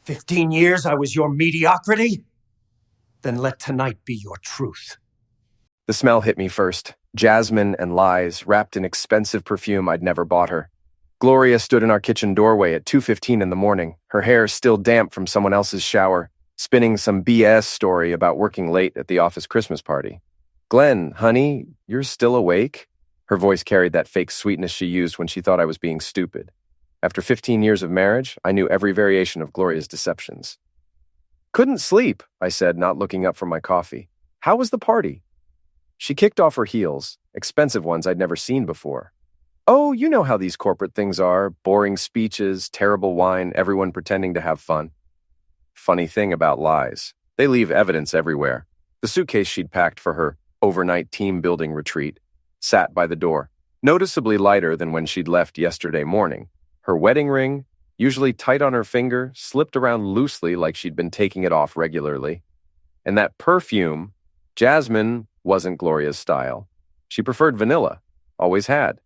15 years I was your mediocrity? Then let tonight be your truth. The smell hit me first. Jasmine and lies, wrapped in expensive perfume I'd never bought her. Gloria stood in our kitchen doorway at 2:15 in the morning, her hair still damp from someone else's shower, spinning some BS story about working late at the office Christmas party. "Glenn, honey, you're still awake?" Her voice carried that fake sweetness she used when she thought I was being stupid. After 15 years of marriage, I knew every variation of Gloria's deceptions. "Couldn't sleep," I said, not looking up from my coffee. "How was the party?" She kicked off her heels, expensive ones I'd never seen before. "Oh, you know how these corporate things are, boring speeches, terrible wine, everyone pretending to have fun." Funny thing about lies, they leave evidence everywhere. The suitcase she'd packed for her overnight team-building retreat sat by the door, noticeably lighter than when she'd left yesterday morning. Her wedding ring, usually tight on her finger, slipped around loosely like she'd been taking it off regularly. And that perfume, jasmine, wasn't Gloria's style. She preferred vanilla, always had.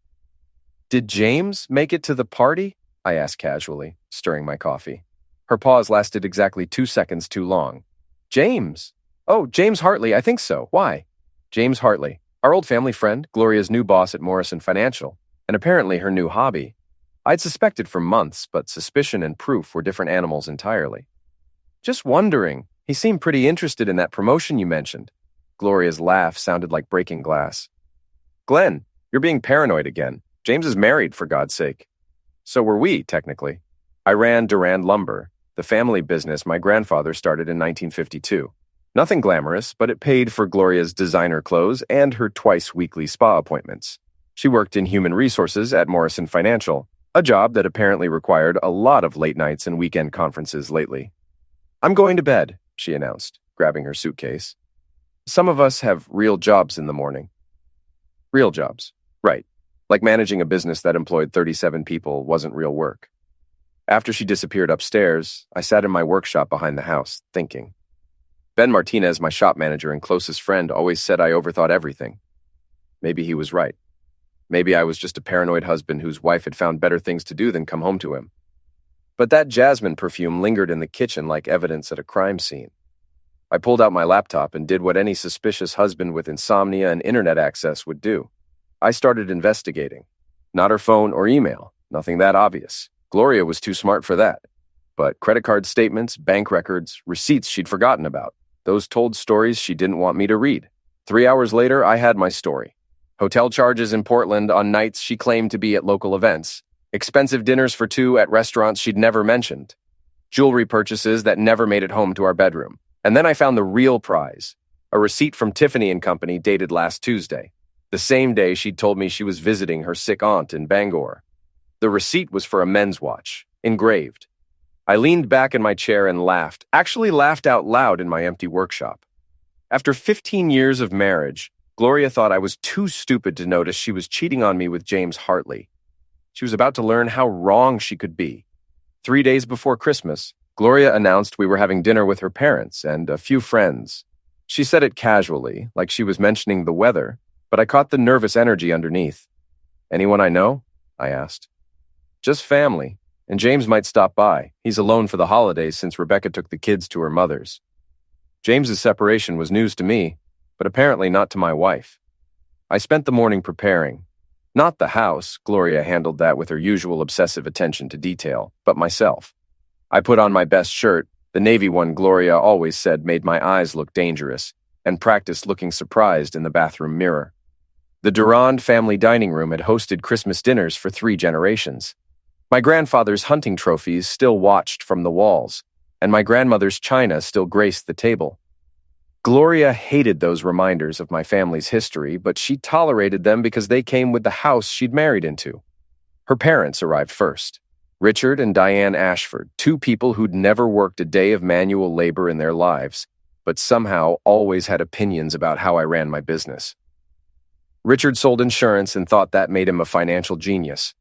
"Did James make it to the party?" I asked casually, stirring my coffee. Her pause lasted exactly 2 seconds too long. "James? Oh, James Hartley, I think so. Why?" "James Hartley, our old family friend, Gloria's new boss at Morrison Financial, and apparently her new hobby. I'd suspected for months, but suspicion and proof were different animals entirely. Just wondering, he seemed pretty interested in that promotion you mentioned." Gloria's laugh sounded like breaking glass. "Glenn, you're being paranoid again. James is married, for God's sake." "So were we, technically. I ran Durand Lumber, the family business my grandfather started in 1952. Nothing glamorous, but it paid for Gloria's designer clothes and her twice-weekly spa appointments. She worked in human resources at Morrison Financial, a job that apparently required a lot of late nights and weekend conferences lately. "I'm going to bed," she announced, grabbing her suitcase. "Some of us have real jobs in the morning." Real jobs, right. Like managing a business that employed 37 people wasn't real work. After she disappeared upstairs, I sat in my workshop behind the house, thinking. Ben Martinez, my shop manager and closest friend, always said I overthought everything. Maybe he was right. Maybe I was just a paranoid husband whose wife had found better things to do than come home to him. But that jasmine perfume lingered in the kitchen like evidence at a crime scene. I pulled out my laptop and did what any suspicious husband with insomnia and internet access would do. I started investigating. Not her phone or email, nothing that obvious. Gloria was too smart for that. But credit card statements, bank records, receipts she'd forgotten about. Those told stories she didn't want me to read. 3 hours later, I had my story. Hotel charges in Portland on nights she claimed to be at local events. Expensive dinners for two at restaurants she'd never mentioned. Jewelry purchases that never made it home to our bedroom. And then I found the real prize, a receipt from Tiffany & Company dated last Tuesday, the same day she'd told me she was visiting her sick aunt in Bangor. The receipt was for a men's watch, engraved. I leaned back in my chair and laughed, actually laughed out loud in my empty workshop. After 15 years of marriage, Gloria thought I was too stupid to notice she was cheating on me with James Hartley. She was about to learn how wrong she could be. 3 days before Christmas, Gloria announced we were having dinner with her parents and a few friends. She said it casually, like she was mentioning the weather, but I caught the nervous energy underneath. "Anyone I know?" I asked. "Just family, and James might stop by. He's alone for the holidays since Rebecca took the kids to her mother's." James's separation was news to me, but apparently not to my wife. I spent the morning preparing. Not the house, Gloria handled that with her usual obsessive attention to detail, but myself. I put on my best shirt, the navy one Gloria always said made my eyes look dangerous, and practiced looking surprised in the bathroom mirror. The Durand family dining room had hosted Christmas dinners for 3 generations. My grandfather's hunting trophies still watched from the walls, and my grandmother's china still graced the table. Gloria hated those reminders of my family's history, but she tolerated them because they came with the house she'd married into. Her parents arrived first. Richard and Diane Ashford, 2 people who'd never worked a day of manual labor in their lives, but somehow always had opinions about how I ran my business. Richard sold insurance and thought that made him a financial genius.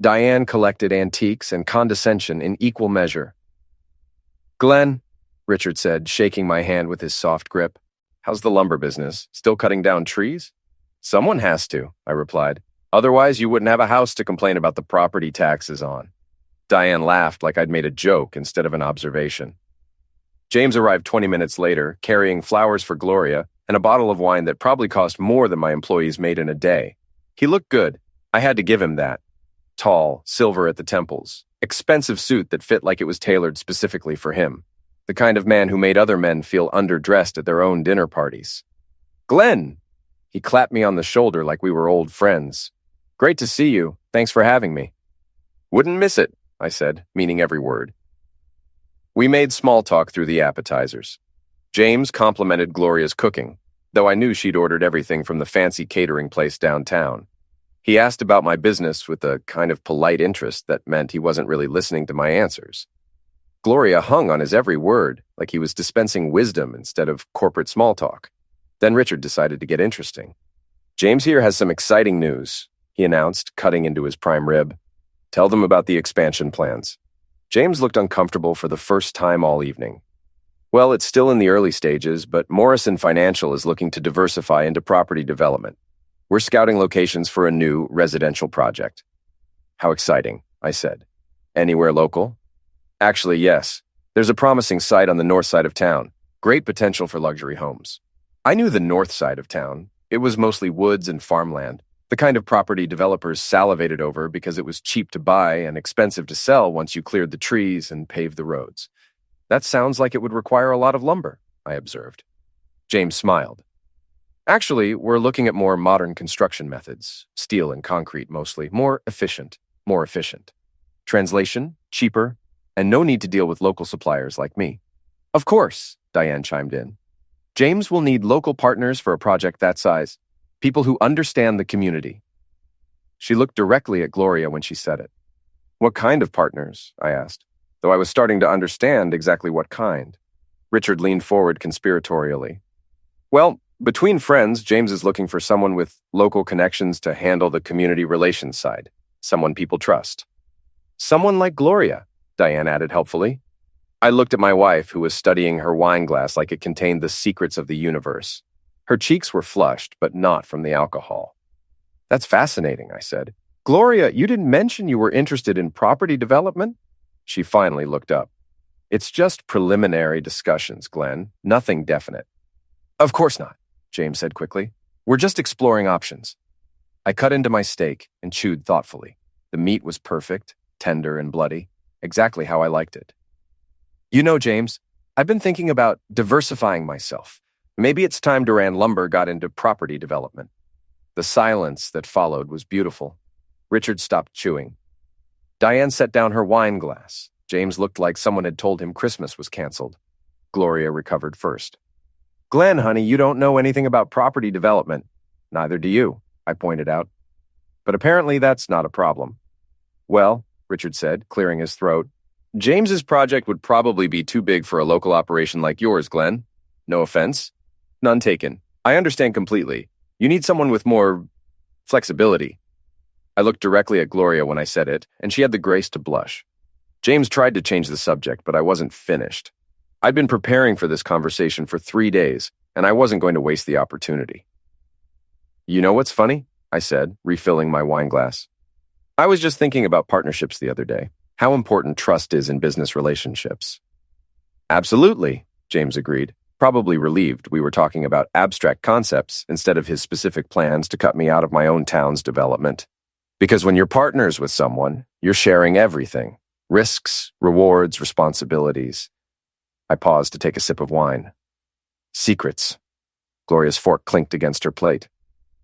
Diane collected antiques and condescension in equal measure. "Glenn," Richard said, shaking my hand with his soft grip, "how's the lumber business? Still cutting down trees?" "Someone has to," I replied. "Otherwise, you wouldn't have a house to complain about the property taxes on." Diane laughed like I'd made a joke instead of an observation. James arrived 20 minutes later, carrying flowers for Gloria and a bottle of wine that probably cost more than my employees made in a day. He looked good. I had to give him that. Tall, silver at the temples, expensive suit that fit like it was tailored specifically for him. The kind of man who made other men feel underdressed at their own dinner parties. "Glenn!" He clapped me on the shoulder like we were old friends. "Great to see you. Thanks for having me." "Wouldn't miss it," I said, meaning every word. We made small talk through the appetizers. James complimented Gloria's cooking, though I knew she'd ordered everything from the fancy catering place downtown. He asked about my business with a kind of polite interest that meant he wasn't really listening to my answers. Gloria hung on his every word, like he was dispensing wisdom instead of corporate small talk. Then Richard decided to get interesting. "James here has some exciting news," he announced, cutting into his prime rib. "Tell them about the expansion plans." James looked uncomfortable for the first time all evening. "Well, it's still in the early stages, but Morrison Financial is looking to diversify into property development. We're scouting locations for a new residential project." "How exciting," I said. "Anywhere local?" "Actually, yes. There's a promising site on the north side of town. Great potential for luxury homes." I knew the north side of town. It was mostly woods and farmland, the kind of property developers salivated over because it was cheap to buy and expensive to sell once you cleared the trees and paved the roads. "That sounds like it would require a lot of lumber," I observed. James smiled. "Actually, we're looking at more modern construction methods, steel and concrete mostly, more efficient. Translation, cheaper, and no need to deal with local suppliers like me." "Of course," Diane chimed in. "James will need local partners for a project that size, people who understand the community." She looked directly at Gloria when she said it. "What kind of partners?" I asked, though I was starting to understand exactly what kind. Richard leaned forward conspiratorially. "Well, between friends, James is looking for someone with local connections to handle the community relations side, someone people trust." "Someone like Gloria," Diane added helpfully. I looked at my wife, who was studying her wine glass like it contained the secrets of the universe. Her cheeks were flushed, but not from the alcohol. "That's fascinating," I said. "Gloria, you didn't mention you were interested in property development?" She finally looked up. "It's just preliminary discussions, Glenn. Nothing definite." "Of course not," James said quickly. "We're just exploring options." I cut into my steak and chewed thoughtfully. The meat was perfect, tender and bloody, exactly how I liked it. "You know, James, I've been thinking about diversifying myself. Maybe it's time Duran Lumber got into property development." The silence that followed was beautiful. Richard stopped chewing. Diane set down her wine glass. James looked like someone had told him Christmas was canceled. Gloria recovered first. "Glenn, honey, you don't know anything about property development." "Neither do you," I pointed out. "But apparently that's not a problem." "Well," Richard said, clearing his throat, "James's project would probably be too big for a local operation like yours, Glenn. No offense. None taken. I understand completely. You need someone with more flexibility." I looked directly at Gloria when I said it, and she had the grace to blush. James tried to change the subject, but I wasn't finished. I'd been preparing for this conversation for 3 days, and I wasn't going to waste the opportunity. "You know what's funny?" I said, refilling my wine glass. "I was just thinking about partnerships the other day, how important trust is in business relationships." "Absolutely," James agreed, probably relieved we were talking about abstract concepts instead of his specific plans to cut me out of my own town's development. Because when you're partners with someone, you're sharing everything: risks, rewards, responsibilities. I paused to take a sip of wine. "Secrets." Gloria's fork clinked against her plate.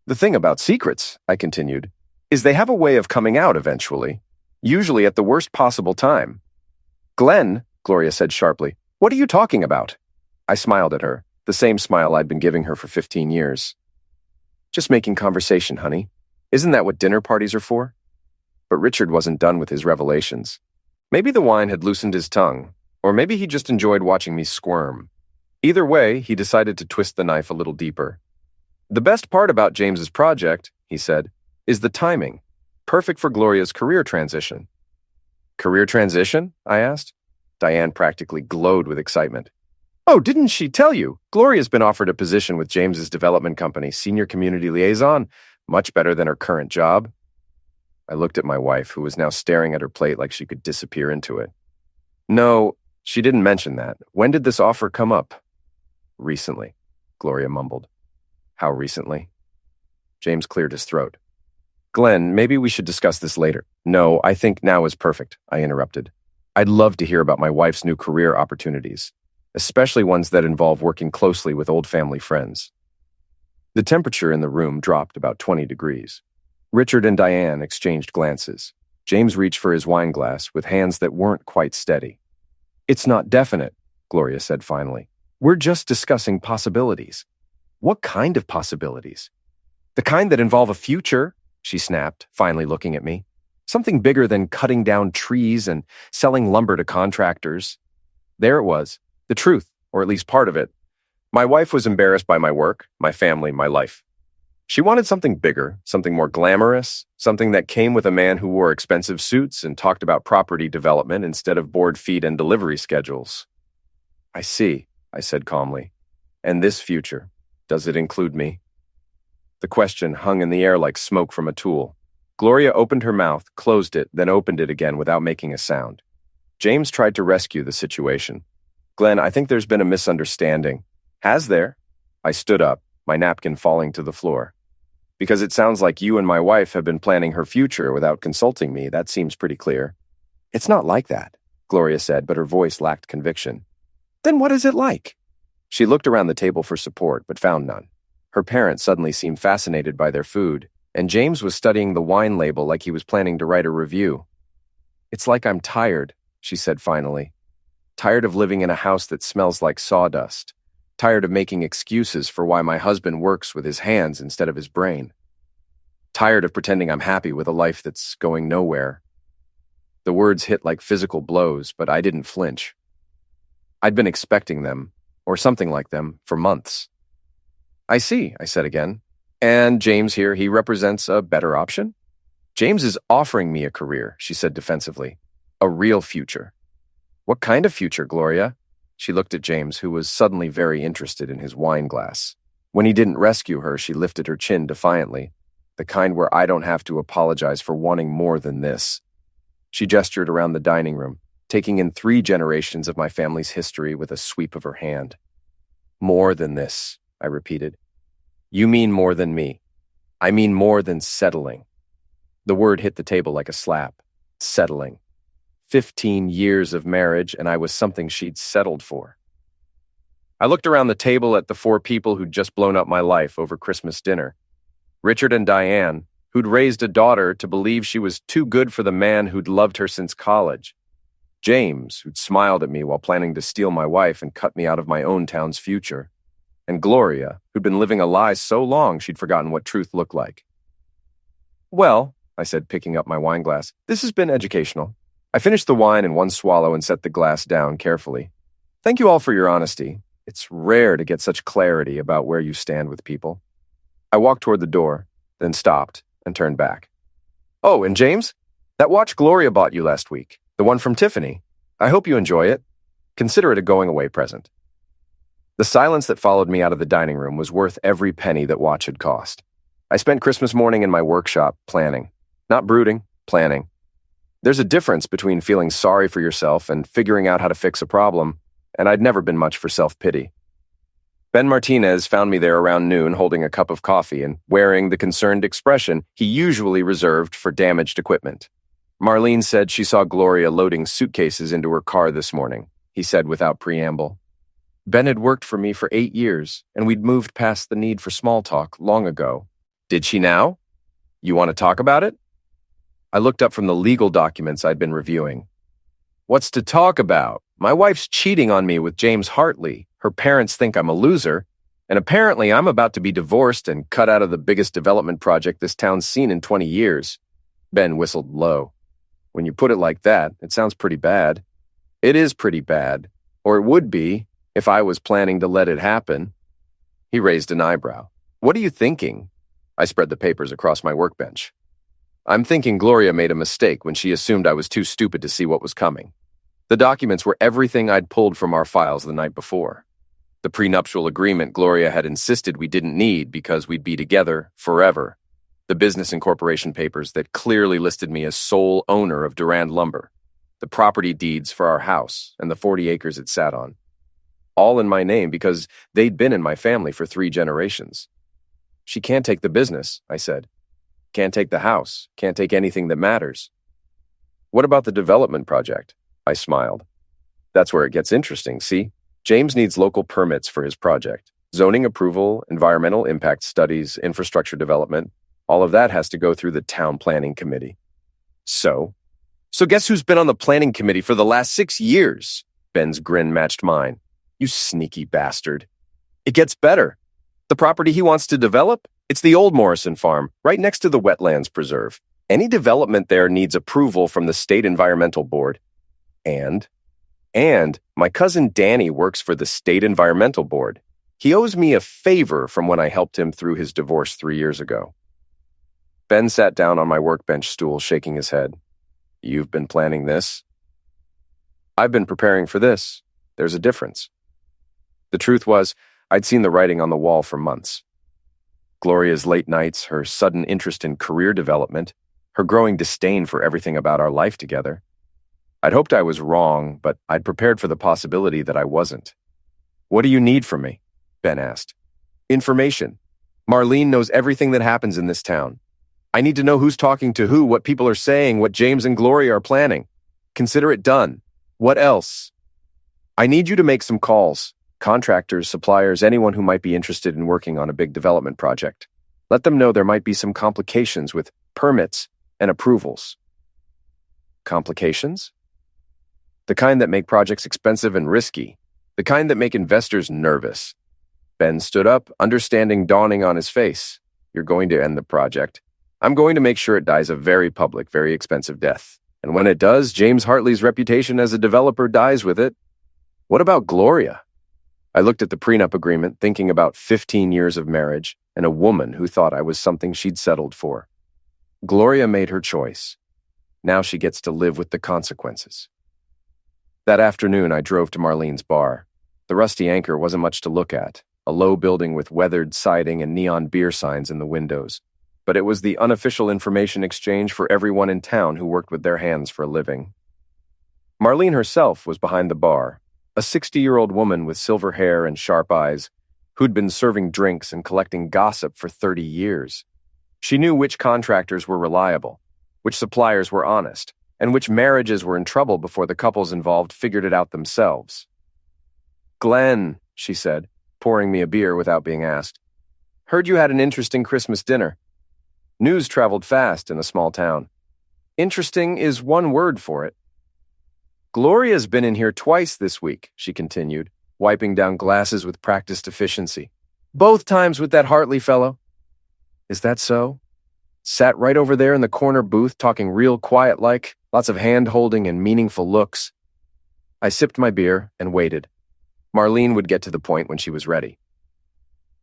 "The thing about secrets," I continued, "is they have a way of coming out eventually, usually at the worst possible time." "Glenn," Gloria said sharply, "what are you talking about?" I smiled at her, the same smile I'd been giving her for 15 years. "Just making conversation, honey. Isn't that what dinner parties are for?" But Richard wasn't done with his revelations. Maybe the wine had loosened his tongue, or maybe he just enjoyed watching me squirm. Either way, he decided to twist the knife a little deeper. "The best part about James's project," he said, "is the timing. Perfect for Gloria's career transition." "Career transition?" I asked. Diane practically glowed with excitement. "Oh, didn't she tell you? Gloria's been offered a position with James's development company, senior community liaison. Much better than her current job." I looked at my wife, who was now staring at her plate like she could disappear into it. No, she didn't mention that. When did this offer come up? Recently, Gloria mumbled. How recently? James cleared his throat. Glenn, maybe we should discuss this later. No, I think now is perfect, I interrupted. I'd love to hear about my wife's new career opportunities, especially ones that involve working closely with old family friends. The temperature in the room dropped about 20 degrees. Richard and Diane exchanged glances. James reached for his wine glass with hands that weren't quite steady. It's not definite, Gloria said finally. We're just discussing possibilities. What kind of possibilities? The kind that involve a future, she snapped, finally looking at me. Something bigger than cutting down trees and selling lumber to contractors. There it was, the truth, or at least part of it. My wife was embarrassed by my work, my family, my life. She wanted something bigger, something more glamorous, something that came with a man who wore expensive suits and talked about property development instead of board feed and delivery schedules. I see, I said calmly. And this future, does it include me? The question hung in the air like smoke from a tool. Gloria opened her mouth, closed it, then opened it again without making a sound. James tried to rescue the situation. Glenn, I think there's been a misunderstanding. Has there? I stood up, my napkin falling to the floor. Because it sounds like you and my wife have been planning her future without consulting me. That seems pretty clear. It's not like that, Gloria said, but her voice lacked conviction. Then what is it like? She looked around the table for support, but found none. Her parents suddenly seemed fascinated by their food, and James was studying the wine label like he was planning to write a review. It's like I'm tired, she said finally. Tired of living in a house that smells like sawdust. Tired of making excuses for why my husband works with his hands instead of his brain. Tired of pretending I'm happy with a life that's going nowhere. The words hit like physical blows, but I didn't flinch. I'd been expecting them, or something like them, for months. I see, I said again. And James here, he represents a better option? James is offering me a career, she said defensively. A real future. What kind of future, Gloria? She looked at James, who was suddenly very interested in his wine glass. When he didn't rescue her, she lifted her chin defiantly, the kind where I don't have to apologize for wanting more than this. She gestured around the dining room, taking in 3 generations of my family's history with a sweep of her hand. More than this, I repeated. You mean more than me. I mean more than settling. The word hit the table like a slap. Settling. 15 years of marriage, and I was something she'd settled for. I looked around the table at the 4 people who'd just blown up my life over Christmas dinner. Richard and Diane, who'd raised a daughter to believe she was too good for the man who'd loved her since college. James, who'd smiled at me while planning to steal my wife and cut me out of my own town's future. And Gloria, who'd been living a lie so long she'd forgotten what truth looked like. Well, I said, picking up my wine glass, this has been educational. I finished the wine in one swallow and set the glass down carefully. Thank you all for your honesty. It's rare to get such clarity about where you stand with people. I walked toward the door, then stopped and turned back. Oh, and James, that watch Gloria bought you last week, the one from Tiffany. I hope you enjoy it. Consider it a going-away present. The silence that followed me out of the dining room was worth every penny that watch had cost. I spent Christmas morning in my workshop planning. Not brooding, planning. There's a difference between feeling sorry for yourself and figuring out how to fix a problem, and I'd never been much for self-pity. Ben Martinez found me there around noon holding a cup of coffee and wearing the concerned expression he usually reserved for damaged equipment. Marlene said she saw Gloria loading suitcases into her car this morning, he said without preamble. Ben had worked for me for 8 years, and we'd moved past the need for small talk long ago. Did she now? You want to talk about it? I looked up from the legal documents I'd been reviewing. What's to talk about? My wife's cheating on me with James Hartley. Her parents think I'm a loser, and apparently I'm about to be divorced and cut out of the biggest development project this town's seen in 20 years. Ben whistled low. When you put it like that, it sounds pretty bad. It is pretty bad, or it would be if I was planning to let it happen. He raised an eyebrow. What are you thinking? I spread the papers across my workbench. I'm thinking Gloria made a mistake when she assumed I was too stupid to see what was coming. The documents were everything I'd pulled from our files the night before. The prenuptial agreement Gloria had insisted we didn't need because we'd be together forever. The business incorporation papers that clearly listed me as sole owner of Durand Lumber, the property deeds for our house, and the 40 acres it sat on. All in my name because they'd been in my family for 3 generations. She can't take the business, I said. Can't take the house, can't take anything that matters. What about the development project? I smiled. That's where it gets interesting, see? James needs local permits for his project. Zoning approval, environmental impact studies, infrastructure development. All of that has to go through the town planning committee. So guess who's been on the planning committee for the last 6 years? Ben's grin matched mine. You sneaky bastard. It gets better. The property he wants to develop? It's the old Morrison farm, right next to the wetlands preserve. Any development there needs approval from the state environmental board. And my cousin Danny works for the state environmental board. He owes me a favor from when I helped him through his divorce 3 years ago. Ben sat down on my workbench stool, shaking his head. You've been planning this? I've been preparing for this. There's a difference. The truth was, I'd seen the writing on the wall for months. Gloria's late nights, her sudden interest in career development, her growing disdain for everything about our life together. I'd hoped I was wrong, but I'd prepared for the possibility that I wasn't. What do you need from me? Ben asked. Information. Marlene knows everything that happens in this town. I need to know who's talking to who, what people are saying, what James and Gloria are planning. Consider it done. What else? I need you to make some calls. Contractors, suppliers, anyone who might be interested in working on a big development project. Let them know there might be some complications with permits and approvals. Complications? The kind that make projects expensive and risky. The kind that make investors nervous. Ben stood up, understanding dawning on his face. You're going to end the project. I'm going to make sure it dies a very public, very expensive death. And when it does, James Hartley's reputation as a developer dies with it. What about Gloria? I looked at the prenup agreement, thinking about 15 years of marriage and a woman who thought I was something she'd settled for. Gloria made her choice. Now she gets to live with the consequences. That afternoon, I drove to Marlene's bar. The Rusty Anchor wasn't much to look at, a low building with weathered siding and neon beer signs in the windows. But it was the unofficial information exchange for everyone in town who worked with their hands for a living. Marlene herself was behind the bar, a 60-year-old woman with silver hair and sharp eyes, who'd been serving drinks and collecting gossip for 30 years. She knew which contractors were reliable, which suppliers were honest, and which marriages were in trouble before the couples involved figured it out themselves. Glenn, she said, pouring me a beer without being asked. Heard you had an interesting Christmas dinner. News traveled fast in a small town. Interesting is one word for it. Gloria's been in here twice this week, she continued, wiping down glasses with practiced efficiency. Both times with that Hartley fellow. Is that so? Sat right over there in the corner booth talking real quiet like, lots of hand-holding and meaningful looks. I sipped my beer and waited. Marlene would get to the point when she was ready.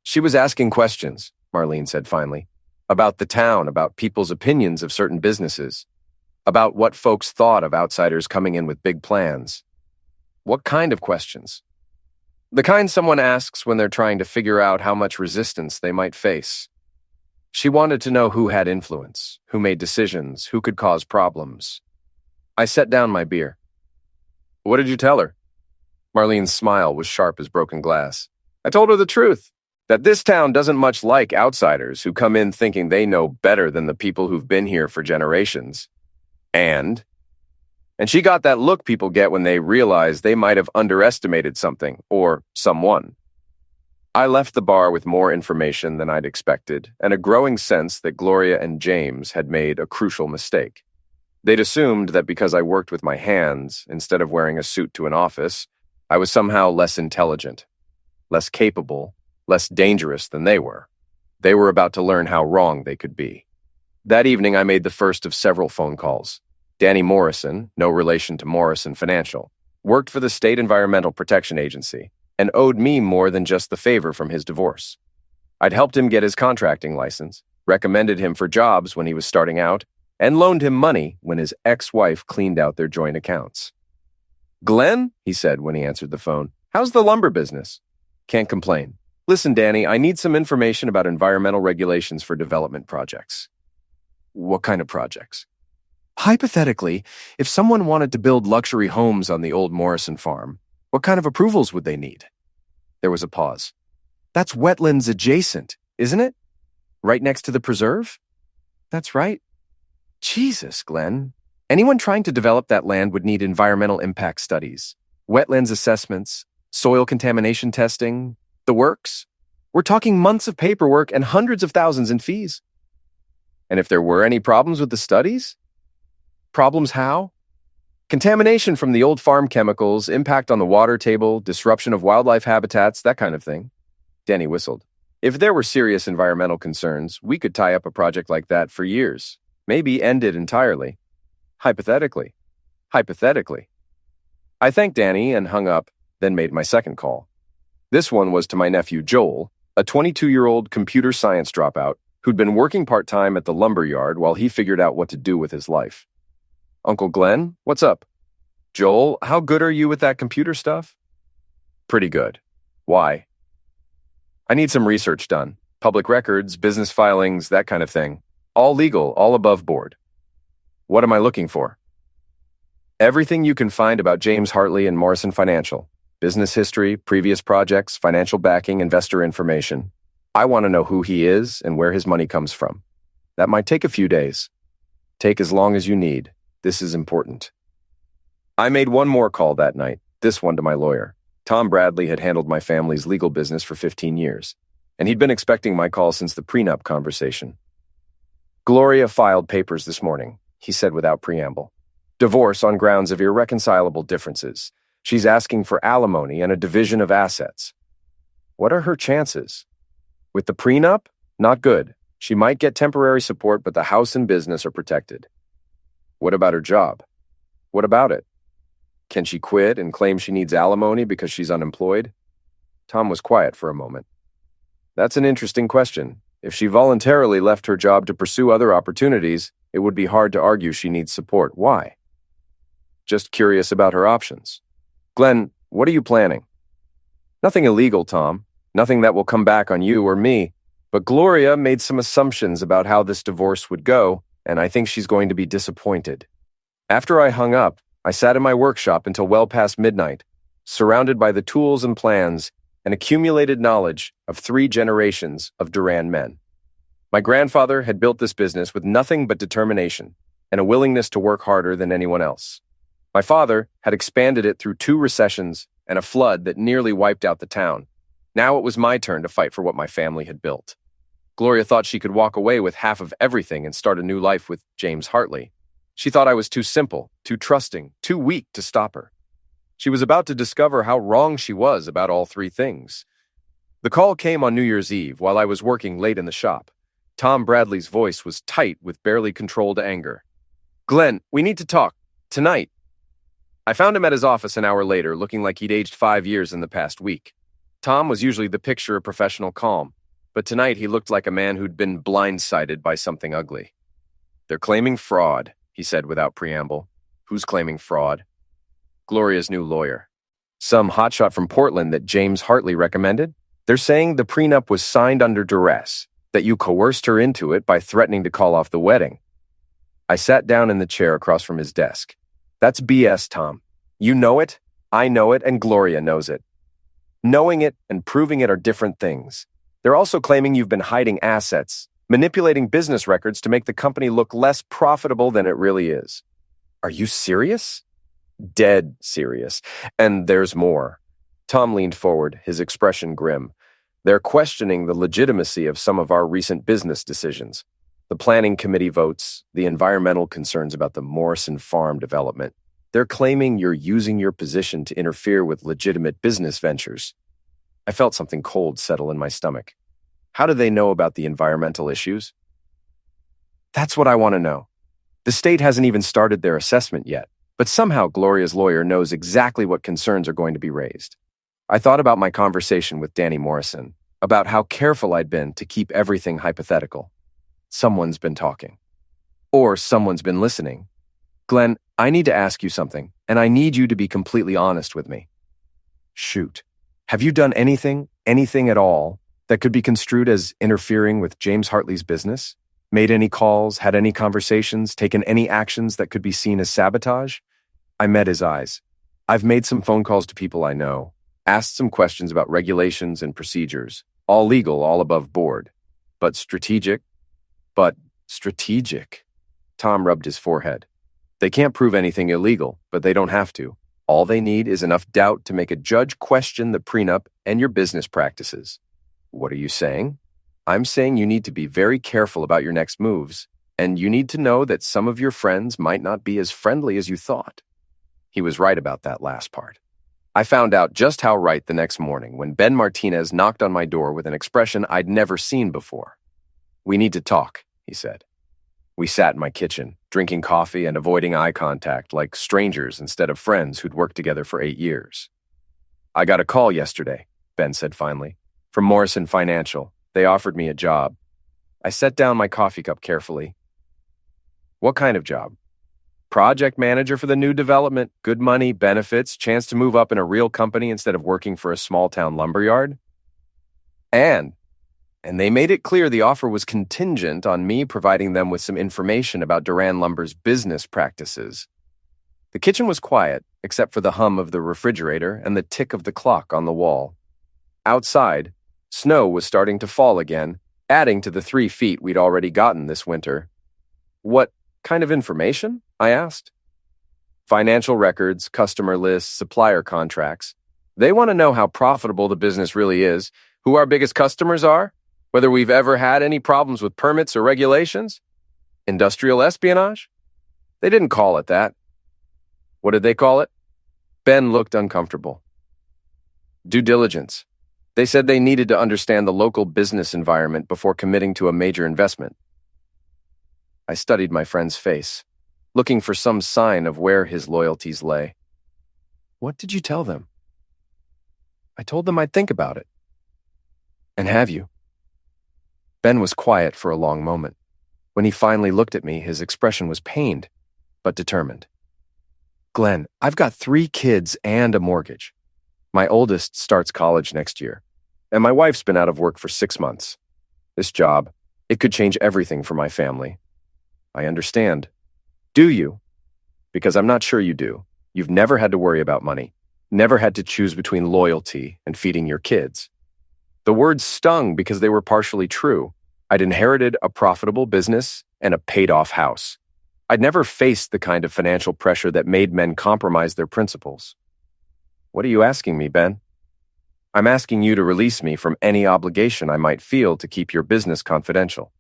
She was asking questions, Marlene said finally. About the town, about people's opinions of certain businesses, about what folks thought of outsiders coming in with big plans. What kind of questions? The kind someone asks when they're trying to figure out how much resistance they might face. She wanted to know who had influence, who made decisions, who could cause problems. I set down my beer. What did you tell her? Marlene's smile was sharp as broken glass. I told her the truth. That this town doesn't much like outsiders who come in thinking they know better than the people who've been here for generations. And she got that look people get when they realize they might have underestimated something or someone. I left the bar with more information than I'd expected and a growing sense that Gloria and James had made a crucial mistake. They'd assumed that because I worked with my hands instead of wearing a suit to an office, I was somehow less intelligent, less capable, less dangerous than they were. They were about to learn how wrong they could be. That evening, I made the first of several phone calls. Danny Morrison, no relation to Morrison Financial, worked for the State Environmental Protection Agency and owed me more than just the favor from his divorce. I'd helped him get his contracting license, recommended him for jobs when he was starting out, and loaned him money when his ex-wife cleaned out their joint accounts. Glenn, he said when he answered the phone, how's the lumber business? Can't complain. Listen, Danny, I need some information about environmental regulations for development projects. What kind of projects? Hypothetically, if someone wanted to build luxury homes on the old Morrison farm, what kind of approvals would they need? There was a pause. That's wetlands adjacent, isn't it? Right next to the preserve? That's right. Jesus, Glenn. Anyone trying to develop that land would need environmental impact studies, wetlands assessments, soil contamination testing, the works. We're talking months of paperwork and hundreds of thousands in fees. And if there were any problems with the studies? Problems how? Contamination from the old farm chemicals, impact on the water table, disruption of wildlife habitats, that kind of thing. Danny whistled. If there were serious environmental concerns, we could tie up a project like that for years, maybe end it entirely. Hypothetically. I thanked Danny and hung up, then made my second call. This one was to my nephew Joel, a 22-year-old computer science dropout who'd been working part-time at the lumber yard while he figured out what to do with his life. Uncle Glenn, what's up? Joel, how good are you with that computer stuff? Pretty good. Why? I need some research done. Public records, business filings, that kind of thing. All legal, all above board. What am I looking for? Everything you can find about James Hartley and Morrison Financial. Business history, previous projects, financial backing, investor information. I want to know who he is and where his money comes from. That might take a few days. Take as long as you need. This is important. I made one more call that night, this one to my lawyer. Tom Bradley had handled my family's legal business for 15 years, and he'd been expecting my call since the prenup conversation. Gloria filed papers this morning, he said without preamble. Divorce on grounds of irreconcilable differences. She's asking for alimony and a division of assets. What are her chances? With the prenup? Not good. She might get temporary support, but the house and business are protected. What about her job? What about it? Can she quit and claim she needs alimony because she's unemployed? Tom was quiet for a moment. That's an interesting question. If she voluntarily left her job to pursue other opportunities, it would be hard to argue she needs support. Why? Just curious about her options. Glenn, what are you planning? Nothing illegal, Tom. Nothing that will come back on you or me. But Gloria made some assumptions about how this divorce would go, and I think she's going to be disappointed. After I hung up, I sat in my workshop until well past midnight, surrounded by the tools and plans and accumulated knowledge of 3 generations of Duran men. My grandfather had built this business with nothing but determination and a willingness to work harder than anyone else. My father had expanded it through 2 recessions and a flood that nearly wiped out the town. Now it was my turn to fight for what my family had built. Gloria thought she could walk away with half of everything and start a new life with James Hartley. She thought I was too simple, too trusting, too weak to stop her. She was about to discover how wrong she was about all 3 things. The call came on New Year's Eve while I was working late in the shop. Tom Bradley's voice was tight with barely controlled anger. Glenn, we need to talk. Tonight. I found him at his office an hour later, looking like he'd aged 5 years in the past week. Tom was usually the picture of professional calm, but tonight he looked like a man who'd been blindsided by something ugly. They're claiming fraud, he said without preamble. Who's claiming fraud? Gloria's new lawyer. Some hotshot from Portland that James Hartley recommended? They're saying the prenup was signed under duress, that you coerced her into it by threatening to call off the wedding. I sat down in the chair across from his desk. That's BS, Tom. You know it, I know it, and Gloria knows it. Knowing it and proving it are different things. They're also claiming you've been hiding assets, manipulating business records to make the company look less profitable than it really is. Are you serious? Dead serious. And there's more. Tom leaned forward, his expression grim. They're questioning the legitimacy of some of our recent business decisions. The planning committee votes, the environmental concerns about the Morrison farm development. They're claiming you're using your position to interfere with legitimate business ventures. I felt something cold settle in my stomach. How do they know about the environmental issues? That's what I want to know. The state hasn't even started their assessment yet, but somehow Gloria's lawyer knows exactly what concerns are going to be raised. I thought about my conversation with Danny Morrison, about how careful I'd been to keep everything hypothetical. Someone's been talking. Or someone's been listening. Glenn, I need to ask you something, and I need you to be completely honest with me. Shoot. Have you done anything at all, that could be construed as interfering with James Hartley's business? Made any calls, had any conversations, taken any actions that could be seen as sabotage? I met his eyes. I've made some phone calls to people I know, asked some questions about regulations and procedures, all legal, all above board. But strategic. Tom rubbed his forehead. They can't prove anything illegal, but they don't have to. All they need is enough doubt to make a judge question the prenup and your business practices. What are you saying? I'm saying you need to be very careful about your next moves, and you need to know that some of your friends might not be as friendly as you thought. He was right about that last part. I found out just how right the next morning when Ben Martinez knocked on my door with an expression I'd never seen before. "We need to talk," he said. We sat in my kitchen, drinking coffee and avoiding eye contact like strangers instead of friends who'd worked together for 8 years. "I got a call yesterday," Ben said finally, "from Morrison Financial. They offered me a job." I set down my coffee cup carefully. "What kind of job?" "Project manager for the new development. Good money, benefits, chance to move up in a real company instead of working for a small-town lumberyard." And they made it clear the offer was contingent on me providing them with some information about Duran Lumber's business practices. The kitchen was quiet, except for the hum of the refrigerator and the tick of the clock on the wall. Outside, snow was starting to fall again, adding to the 3 feet we'd already gotten this winter. "What kind of information?" I asked. "Financial records, customer lists, supplier contracts. They want to know how profitable the business really is, who our biggest customers are, whether we've ever had any problems with permits or regulations. Industrial espionage? They didn't call it that." "What did they call it?" Ben looked uncomfortable. "Due diligence. They said they needed to understand the local business environment before committing to a major investment." I studied my friend's face, looking for some sign of where his loyalties lay. "What did you tell them?" "I told them I'd think about it." "And have you?" Ben was quiet for a long moment. When he finally looked at me, his expression was pained, but determined. "Glenn, I've got 3 kids and a mortgage. My oldest starts college next year, and my wife's been out of work for 6 months. This job, it could change everything for my family." "I understand." "Do you?" "Because I'm not sure you do. You've never had to worry about money, never had to choose between loyalty and feeding your kids." The words stung because they were partially true. I'd inherited a profitable business and a paid-off house. I'd never faced the kind of financial pressure that made men compromise their principles. "What are you asking me, Ben?" "I'm asking you to release me from any obligation I might feel to keep your business confidential.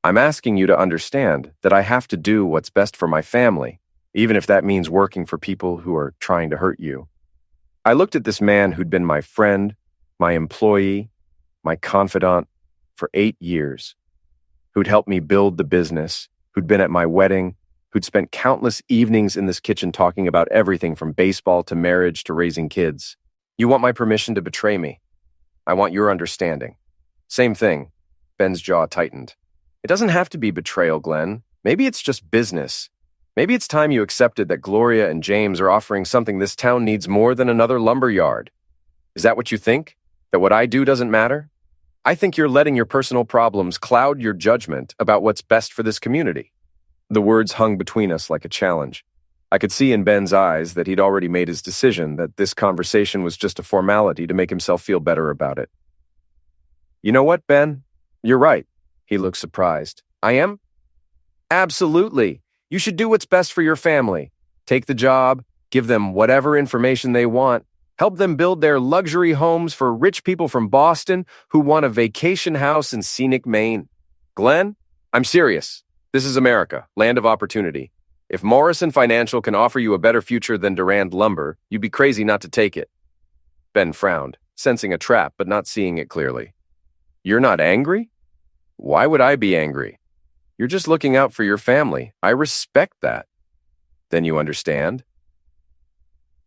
I'm asking you to understand that I have to do what's best for my family, even if that means working for people who are trying to hurt you." I looked at this man who'd been my friend, my employee, my confidant for 8 years, who'd helped me build the business, who'd been at my wedding, who'd spent countless evenings in this kitchen talking about everything from baseball to marriage to raising kids. "You want my permission to betray me? I want your understanding." "Same thing." Ben's jaw tightened. "It doesn't have to be betrayal, Glenn. Maybe it's just business. Maybe it's time you accepted that Gloria and James are offering something this town needs more than another lumber yard. Is that what you think? That what I do doesn't matter? I think you're letting your personal problems cloud your judgment about what's best for this community." The words hung between us like a challenge. I could see in Ben's eyes that he'd already made his decision, that this conversation was just a formality to make himself feel better about it. "You know what, Ben? You're right." He looked surprised. "I am?" "Absolutely. You should do what's best for your family. Take the job, give them whatever information they want, help them build their luxury homes for rich people from Boston who want a vacation house in scenic Maine. Glenn, I'm serious. This is America, land of opportunity. If Morrison Financial can offer you a better future than Durand Lumber, you'd be crazy not to take it." Ben frowned, sensing a trap but not seeing it clearly. "You're not angry?" "Why would I be angry? You're just looking out for your family. I respect that." "Then you understand?"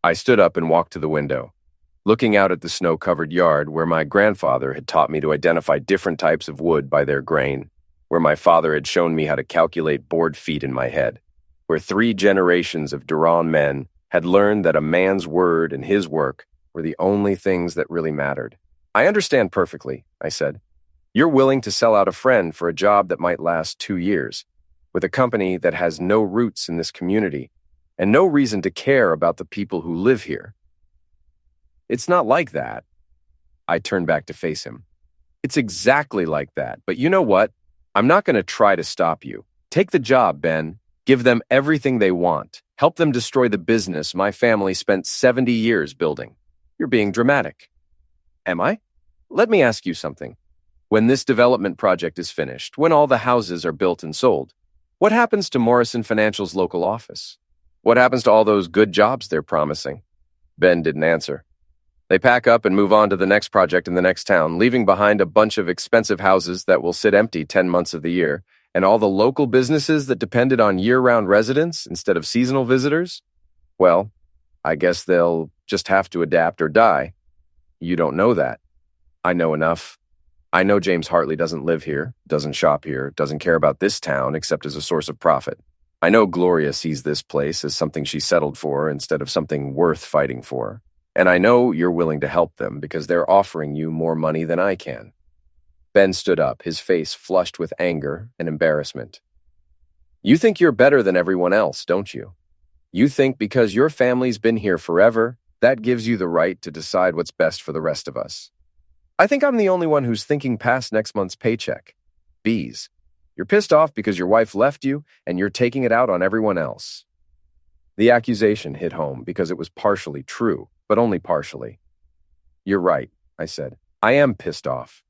I stood up and walked to the window, looking out at the snow-covered yard where my grandfather had taught me to identify different types of wood by their grain, where my father had shown me how to calculate board feet in my head, where 3 generations of Duran men had learned that a man's word and his work were the only things that really mattered. I understand perfectly, I said. You're willing to sell out a friend for a job that might last 2 years, with a company that has no roots in this community and no reason to care about the people who live here. It's not like that. I turned back to face him. It's exactly like that, but you know what? I'm not going to try to stop you. Take the job, Ben. Give them everything they want. Help them destroy the business my family spent 70 years building. You're being dramatic. Am I? Let me ask you something. When this development project is finished, when all the houses are built and sold, what happens to Morrison Financial's local office? What happens to all those good jobs they're promising? Ben didn't answer. They pack up and move on to the next project in the next town, leaving behind a bunch of expensive houses that will sit empty 10 months of the year, and all the local businesses that depended on year-round residents instead of seasonal visitors? Well, I guess they'll just have to adapt or die. You don't know that. I know enough. I know James Hartley doesn't live here, doesn't shop here, doesn't care about this town except as a source of profit. I know Gloria sees this place as something she settled for instead of something worth fighting for. And I know you're willing to help them because they're offering you more money than I can. Ben stood up, his face flushed with anger and embarrassment. You think you're better than everyone else, don't you? You think because your family's been here forever, that gives you the right to decide what's best for the rest of us. I think I'm the only one who's thinking past next month's paycheck. Bees. You're pissed off because your wife left you, and you're taking it out on everyone else. The accusation hit home because it was partially true, but only partially. You're right, I said. I am pissed off.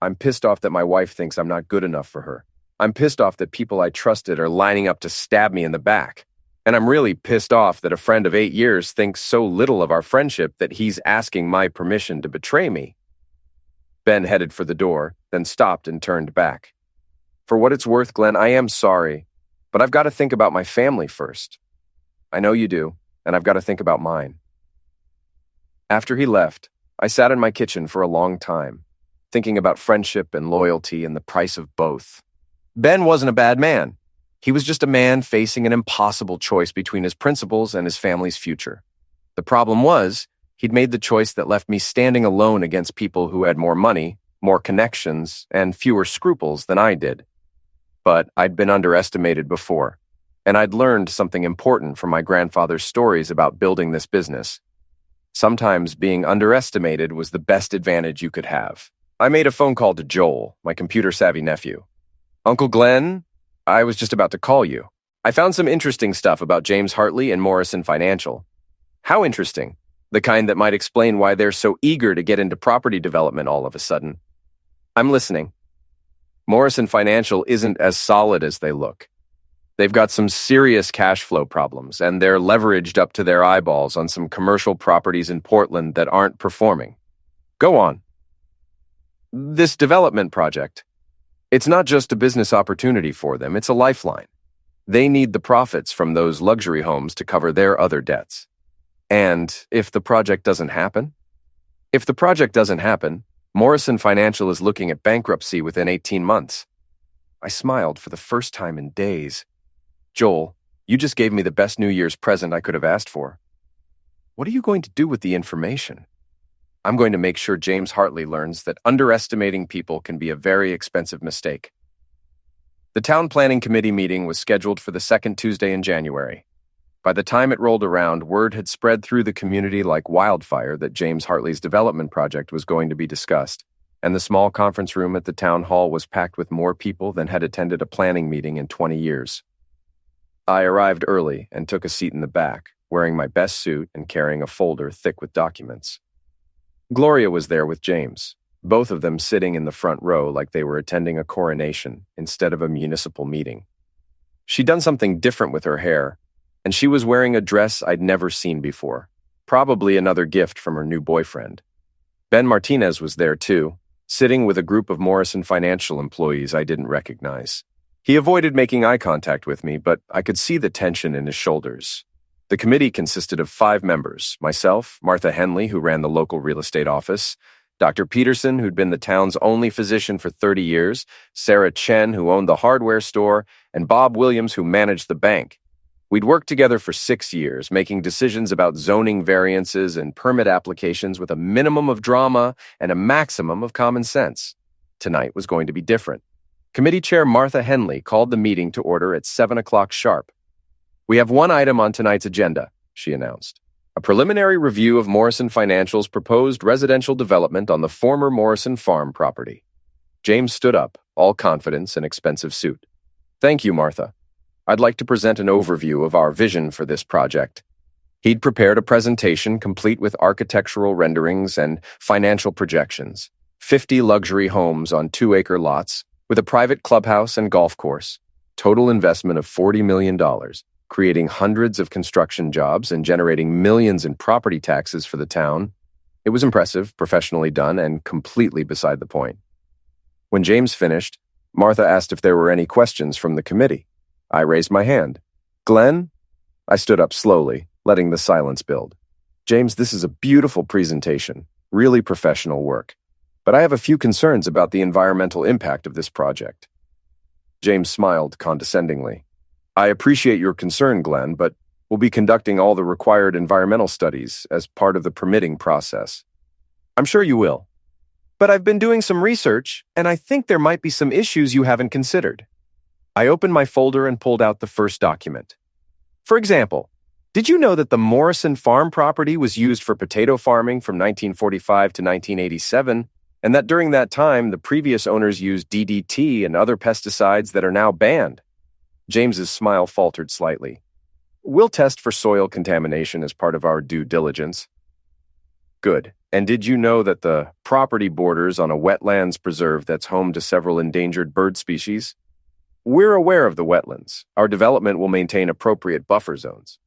I'm pissed off that my wife thinks I'm not good enough for her. I'm pissed off that people I trusted are lining up to stab me in the back. And I'm really pissed off that a friend of 8 years thinks so little of our friendship that he's asking my permission to betray me. Ben headed for the door, then stopped and turned back. For what it's worth, Glenn, I am sorry, but I've got to think about my family first. I know you do, and I've got to think about mine. After he left, I sat in my kitchen for a long time, thinking about friendship and loyalty and the price of both. Ben wasn't a bad man. He was just a man facing an impossible choice between his principles and his family's future. The problem was, he'd made the choice that left me standing alone against people who had more money, more connections, and fewer scruples than I did. But I'd been underestimated before, and I'd learned something important from my grandfather's stories about building this business. Sometimes being underestimated was the best advantage you could have. I made a phone call to Joel, my computer-savvy nephew. Uncle Glenn, I was just about to call you. I found some interesting stuff about James Hartley and Morrison Financial. How interesting? The kind that might explain why they're so eager to get into property development all of a sudden. I'm listening. Morrison Financial isn't as solid as they look. They've got some serious cash flow problems, and they're leveraged up to their eyeballs on some commercial properties in Portland that aren't performing. Go on. This development project, it's not just a business opportunity for them, it's a lifeline. They need the profits from those luxury homes to cover their other debts. And if the project doesn't happen? If the project doesn't happen, Morrison Financial is looking at bankruptcy within 18 months. I smiled for the first time in days. Joel, you just gave me the best New Year's present I could have asked for. What are you going to do with the information? I'm going to make sure James Hartley learns that underestimating people can be a very expensive mistake. The town planning committee meeting was scheduled for the second Tuesday in January. By the time it rolled around, word had spread through the community like wildfire that James Hartley's development project was going to be discussed, and the small conference room at the town hall was packed with more people than had attended a planning meeting in 20 years. I arrived early and took a seat in the back, wearing my best suit and carrying a folder thick with documents. Gloria was there with James, both of them sitting in the front row like they were attending a coronation instead of a municipal meeting. She'd done something different with her hair, and she was wearing a dress I'd never seen before, probably another gift from her new boyfriend. Ben Martinez was there too, sitting with a group of Morrison Financial employees I didn't recognize. He avoided making eye contact with me, but I could see the tension in his shoulders. The committee consisted of 5 members, myself, Martha Henley, who ran the local real estate office, Dr. Peterson, who'd been the town's only physician for 30 years, Sarah Chen, who owned the hardware store, and Bob Williams, who managed the bank. We'd worked together for 6 years, making decisions about zoning variances and permit applications with a minimum of drama and a maximum of common sense. Tonight was going to be different. Committee Chair Martha Henley called the meeting to order at 7 o'clock sharp. "We have one item on tonight's agenda," she announced. "A preliminary review of Morrison Financial's proposed residential development on the former Morrison Farm property." James stood up, all confidence and expensive suit. "Thank you, Martha. I'd like to present an overview of our vision for this project." He'd prepared a presentation complete with architectural renderings and financial projections. 50 luxury homes on 2-acre lots, with a private clubhouse and golf course. Total investment of $40 million, creating hundreds of construction jobs and generating millions in property taxes for the town. It was impressive, professionally done, and completely beside the point. When James finished, Martha asked if there were any questions from the committee. I raised my hand. "Glenn?" I stood up slowly, letting the silence build. "James, this is a beautiful presentation, really professional work. But I have a few concerns about the environmental impact of this project." James smiled condescendingly. "I appreciate your concern, Glenn, but we'll be conducting all the required environmental studies as part of the permitting process." "I'm sure you will. But I've been doing some research, and I think there might be some issues you haven't considered." I opened my folder and pulled out the first document. "For example, did you know that the Morrison Farm property was used for potato farming from 1945 to 1987, and that during that time the previous owners used DDT and other pesticides that are now banned?" James's smile faltered slightly. "We'll test for soil contamination as part of our due diligence." "Good. And did you know that the property borders on a wetlands preserve that's home to several endangered bird species?" "We're aware of the wetlands. Our development will maintain appropriate buffer zones."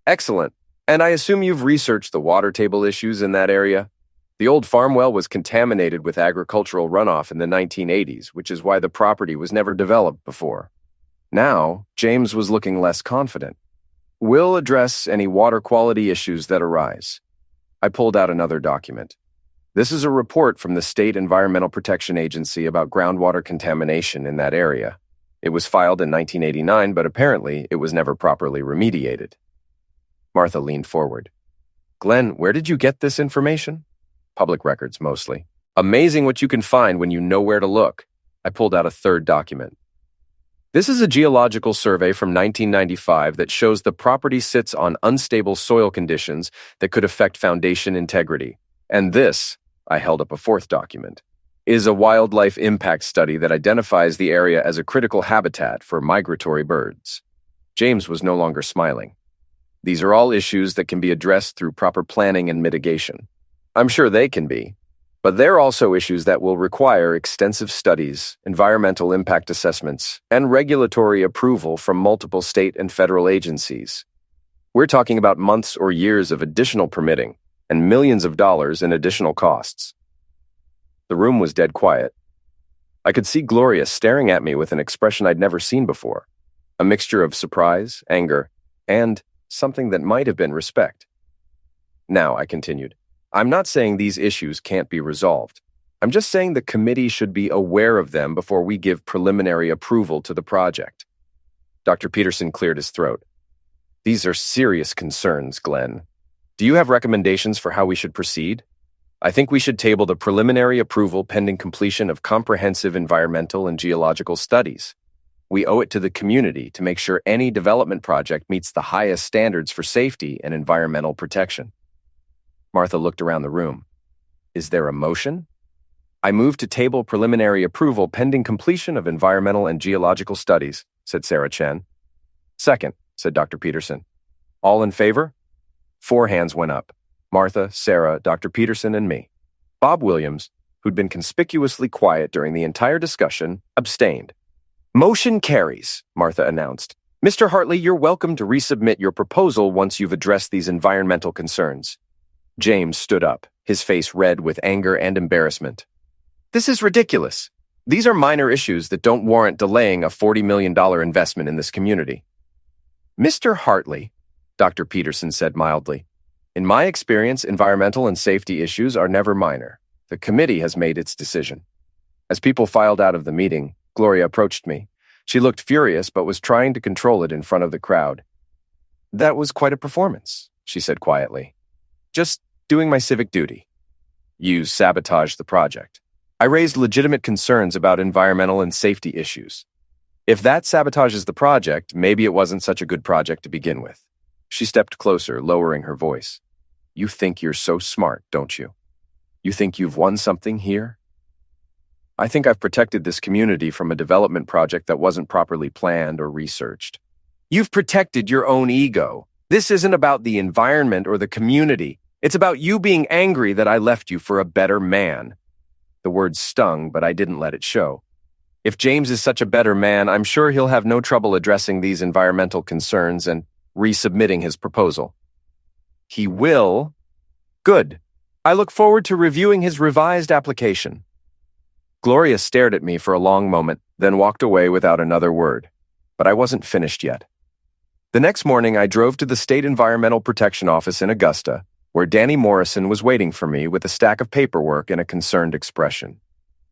"Excellent. And I assume you've researched the water table issues in that area? The old farm well was contaminated with agricultural runoff in the 1980s, which is why the property was never developed before." Now, James was looking less confident. "We'll address any water quality issues that arise." I pulled out another document. "This is a report from the State Environmental Protection Agency about groundwater contamination in that area. It was filed in 1989, but apparently it was never properly remediated." Martha leaned forward. "Glenn, where did you get this information?" "Public records, mostly. Amazing what you can find when you know where to look." I pulled out a third document. "This is a geological survey from 1995 that shows the property sits on unstable soil conditions that could affect foundation integrity. And this," I held up a fourth document, "is a wildlife impact study that identifies the area as a critical habitat for migratory birds." James was no longer smiling. "These are all issues that can be addressed through proper planning and mitigation." "I'm sure they can be. But they're also issues that will require extensive studies, environmental impact assessments, and regulatory approval from multiple state and federal agencies. We're talking about months or years of additional permitting and millions of dollars in additional costs." The room was dead quiet. I could see Gloria staring at me with an expression I'd never seen before, a mixture of surprise, anger, and something that might have been respect. "Now," I continued, "I'm not saying these issues can't be resolved. I'm just saying the committee should be aware of them before we give preliminary approval to the project." Dr. Peterson cleared his throat. "These are serious concerns, Glenn. Do you have recommendations for how we should proceed?" "I think we should table the preliminary approval pending completion of comprehensive environmental and geological studies. We owe it to the community to make sure any development project meets the highest standards for safety and environmental protection." Martha looked around the room. "Is there a motion?" "I move to table preliminary approval pending completion of environmental and geological studies," said Sarah Chen. "Second," said Dr. Peterson. "All in favor?" 4 hands went up. Martha, Sarah, Dr. Peterson, and me. Bob Williams, who'd been conspicuously quiet during the entire discussion, abstained. "Motion carries," Martha announced. "Mr. Hartley, you're welcome to resubmit your proposal once you've addressed these environmental concerns." James stood up, his face red with anger and embarrassment. "This is ridiculous. These are minor issues that don't warrant delaying a $40 million investment in this community." "Mr. Hartley," Dr. Peterson said mildly, "in my experience, environmental and safety issues are never minor. The committee has made its decision." As people filed out of the meeting, Gloria approached me. She looked furious but was trying to control it in front of the crowd. "That was quite a performance," she said quietly. "Just doing my civic duty." "You sabotaged the project. I raised legitimate concerns about environmental and safety issues. If that sabotages the project, maybe it wasn't such a good project to begin with." She stepped closer, lowering her voice. "You think you're so smart, don't you? You think you've won something here? I think I've protected this community from a development project that wasn't properly planned or researched." "You've protected your own ego. This isn't about the environment or the community. It's about you being angry that I left you for a better man." The words stung, but I didn't let it show. If James is such a better man, I'm sure he'll have no trouble addressing these environmental concerns and resubmitting his proposal. "He will? Good. I look forward to reviewing his revised application." Gloria stared at me for a long moment, then walked away without another word. But I wasn't finished yet. The next morning, I drove to the State Environmental Protection Office in Augusta, where Danny Morrison was waiting for me with a stack of paperwork and a concerned expression.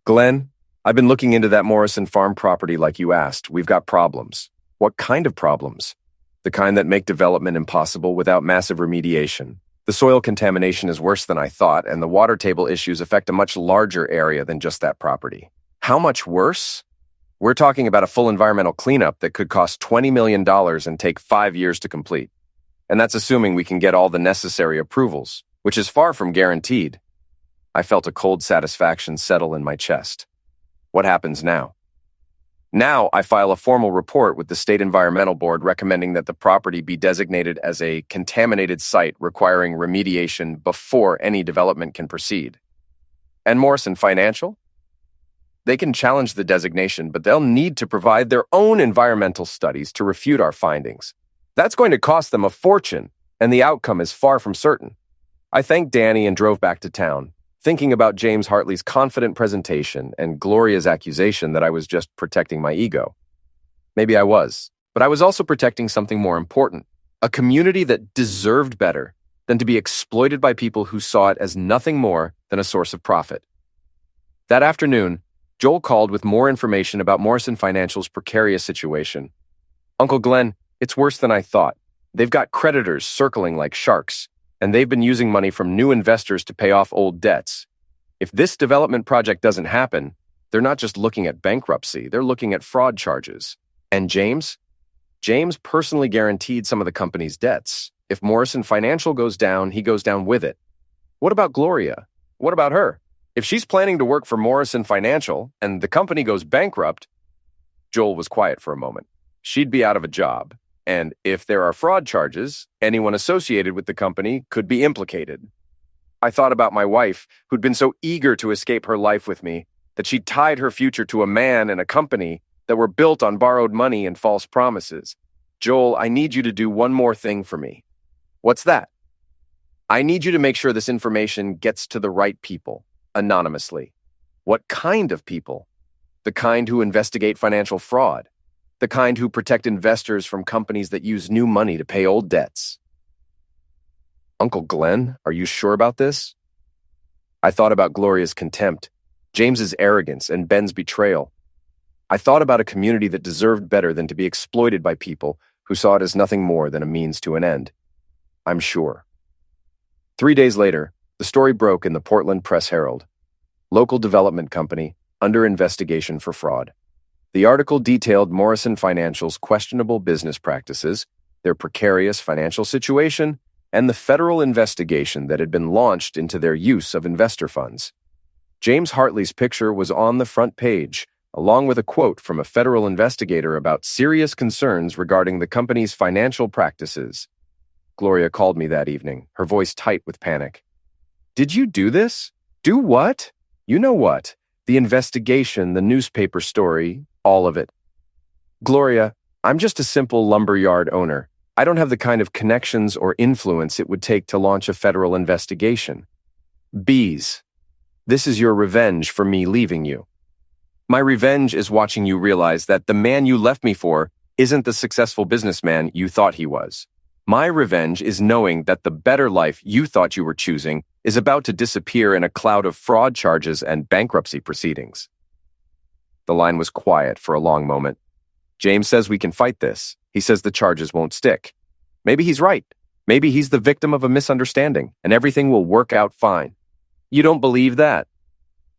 "Glenn, I've been looking into that Morrison farm property like you asked. We've got problems." "What kind of problems?" "The kind that make development impossible without massive remediation. The soil contamination is worse than I thought, and the water table issues affect a much larger area than just that property." "How much worse?" "We're talking about a full environmental cleanup that could cost $20 million and take 5 years to complete. And that's assuming we can get all the necessary approvals, which is far from guaranteed." I felt a cold satisfaction settle in my chest. What happens now? Now I file a formal report with the State Environmental Board recommending that the property be designated as a contaminated site requiring remediation before any development can proceed. And Morrison Financial? They can challenge the designation, but they'll need to provide their own environmental studies to refute our findings. That's going to cost them a fortune, and the outcome is far from certain. I thanked Danny and drove back to town, thinking about James Hartley's confident presentation and Gloria's accusation that I was just protecting my ego. Maybe I was, but I was also protecting something more important, a community that deserved better than to be exploited by people who saw it as nothing more than a source of profit. That afternoon, Joel called with more information about Morrison Financial's precarious situation. "Uncle Glenn, it's worse than I thought. They've got creditors circling like sharks, and they've been using money from new investors to pay off old debts. If this development project doesn't happen, they're not just looking at bankruptcy, they're looking at fraud charges. And James? James personally guaranteed some of the company's debts. If Morrison Financial goes down, he goes down with it. What about Gloria? What about her? If she's planning to work for Morrison Financial and the company goes bankrupt..." Joel was quiet for a moment. "She'd be out of a job. And if there are fraud charges, anyone associated with the company could be implicated." I thought about my wife, who'd been so eager to escape her life with me, that she'd tied her future to a man and a company that were built on borrowed money and false promises. "Joel, I need you to do one more thing for me." "What's that?" "I need you to make sure this information gets to the right people, anonymously." "What kind of people?" "The kind who investigate financial fraud. The kind who protect investors from companies that use new money to pay old debts." "Uncle Glenn, are you sure about this?" I thought about Gloria's contempt, James's arrogance, and Ben's betrayal. I thought about a community that deserved better than to be exploited by people who saw it as nothing more than a means to an end. I'm sure. 3 days later, the story broke in the Portland Press-Herald. Local development company under investigation for fraud. The article detailed Morrison Financial's questionable business practices, their precarious financial situation, and the federal investigation that had been launched into their use of investor funds. James Hartley's picture was on the front page, along with a quote from a federal investigator about serious concerns regarding the company's financial practices. Gloria called me that evening, her voice tight with panic. "Did you do this? Do what?" "You know what. The investigation, the newspaper story, all of it." "Gloria, I'm just a simple lumberyard owner. I don't have the kind of connections or influence it would take to launch a federal investigation." "Bees, this is your revenge for me leaving you. My revenge is watching you realize that the man you left me for isn't the successful businessman you thought he was. My revenge is knowing that the better life you thought you were choosing is about to disappear in a cloud of fraud charges and bankruptcy proceedings." The line was quiet for a long moment. James says we can fight this. He says the charges won't stick. Maybe he's right. Maybe he's the victim of a misunderstanding, and everything will work out fine. You don't believe that?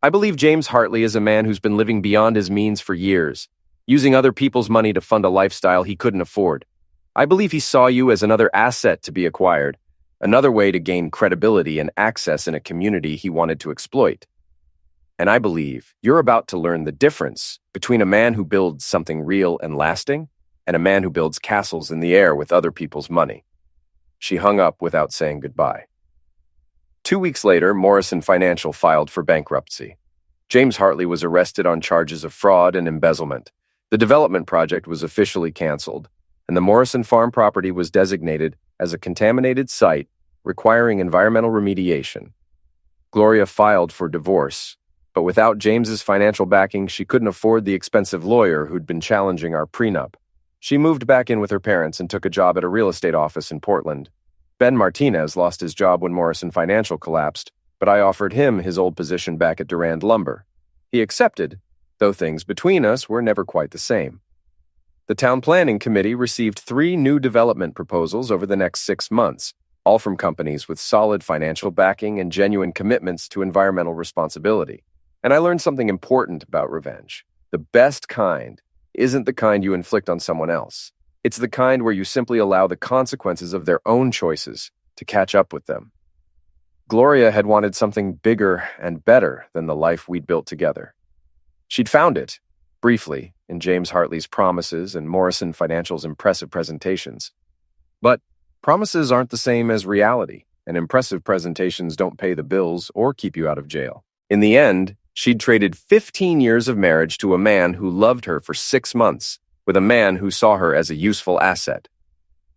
I believe James Hartley is a man who's been living beyond his means for years, using other people's money to fund a lifestyle he couldn't afford. I believe he saw you as another asset to be acquired, another way to gain credibility and access in a community he wanted to exploit. And I believe you're about to learn the difference between a man who builds something real and lasting and a man who builds castles in the air with other people's money. She hung up without saying goodbye. 2 weeks later, Morrison Financial filed for bankruptcy. James Hartley was arrested on charges of fraud and embezzlement. The development project was officially canceled, and the Morrison farm property was designated as a contaminated site requiring environmental remediation. Gloria filed for divorce, but without James's financial backing, she couldn't afford the expensive lawyer who'd been challenging our prenup. She moved back in with her parents and took a job at a real estate office in Portland. Ben Martinez lost his job when Morrison Financial collapsed, but I offered him his old position back at Durand Lumber. He accepted, though things between us were never quite the same. The Town Planning Committee received 3 new development proposals over the next 6 months, all from companies with solid financial backing and genuine commitments to environmental responsibility. And I learned something important about revenge. The best kind isn't the kind you inflict on someone else. It's the kind where you simply allow the consequences of their own choices to catch up with them. Gloria had wanted something bigger and better than the life we'd built together. She'd found it, briefly, in James Hartley's promises and Morrison Financial's impressive presentations. But promises aren't the same as reality, and impressive presentations don't pay the bills or keep you out of jail. In the end, she'd traded 15 years of marriage to a man who loved her for 6 months, with a man who saw her as a useful asset.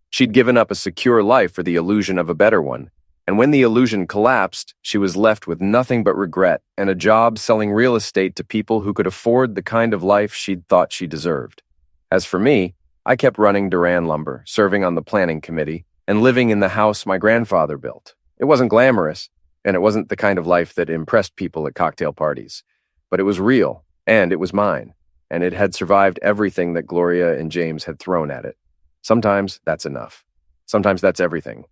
She'd given up a secure life for the illusion of a better one, and when the illusion collapsed, she was left with nothing but regret and a job selling real estate to people who could afford the kind of life she'd thought she deserved. As for me, I kept running Durand Lumber, serving on the planning committee, and living in the house my grandfather built. It wasn't glamorous, and it wasn't the kind of life that impressed people at cocktail parties, but it was real, and it was mine, and it had survived everything that Gloria and James had thrown at it. Sometimes that's enough. Sometimes that's everything.